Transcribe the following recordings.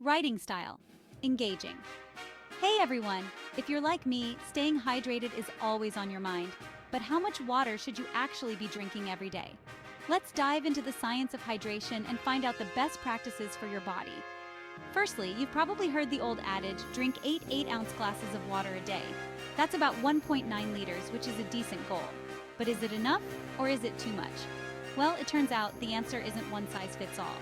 Writing style. Engaging. Hey everyone! If you're like me, staying hydrated is always on your mind. But how much water should you actually be drinking every day? Let's dive into the science of hydration and find out the best practices for your body. Firstly, you've probably heard the old adage, drink 8 8-ounce glasses of water a day. That's about 1.9 liters, which is a decent goal. But is it enough, or is it too much? Well, it turns out the answer isn't one size fits all.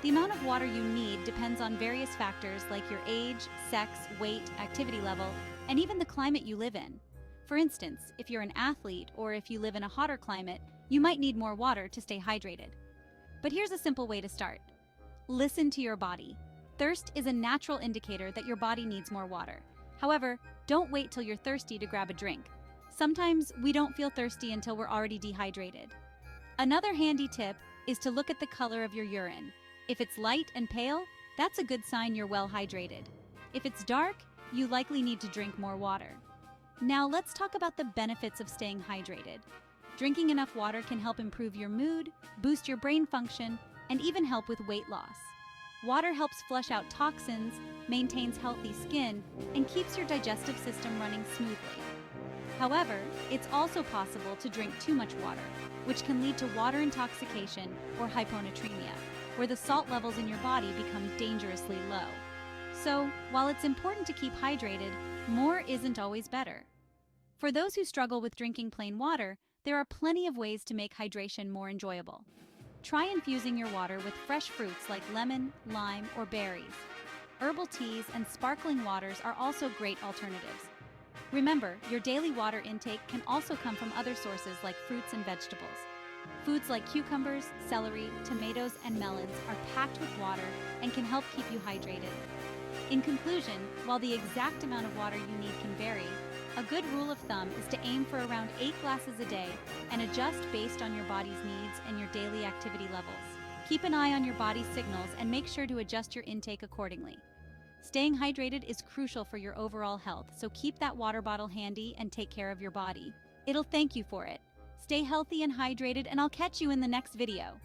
The amount of water you need depends on various factors like your age, sex, weight, activity level, and even the climate you live in. For instance, if you're an athlete or if you live in a hotter climate, you might need more water to stay hydrated. But here's a simple way to start. Listen to your body. Thirst is a natural indicator that your body needs more water. However, don't wait till you're thirsty to grab a drink. Sometimes we don't feel thirsty until we're already dehydrated. Another handy tip is to look at the color of your urine. If it's light and pale, that's a good sign you're well hydrated. If it's dark, you likely need to drink more water. Now let's talk about the benefits of staying hydrated. Drinking enough water can help improve your mood, boost your brain function, and even help with weight loss. Water helps flush out toxins, maintains healthy skin, and keeps your digestive system running smoothly. However, it's also possible to drink too much water, which can lead to water intoxication or hyponatremia, where the salt levels in your body become dangerously low. So, while it's important to keep hydrated, more isn't always better. For those who struggle with drinking plain water, there are plenty of ways to make hydration more enjoyable. Try infusing your water with fresh fruits like lemon, lime, or berries. Herbal teas and sparkling waters are also great alternatives. Remember, your daily water intake can also come from other sources like fruits and vegetables. Foods like cucumbers, celery, tomatoes, and melons are packed with water and can help keep you hydrated. In conclusion, while the exact amount of water you need can vary, a good rule of thumb is to aim for around 8 glasses a day and adjust based on your body's needs and your daily activity levels. Keep an eye on your body's signals and make sure to adjust your intake accordingly. Staying hydrated is crucial for your overall health, so keep that water bottle handy and take care of your body. It'll thank you for it. Stay healthy and hydrated, and I'll catch you in the next video.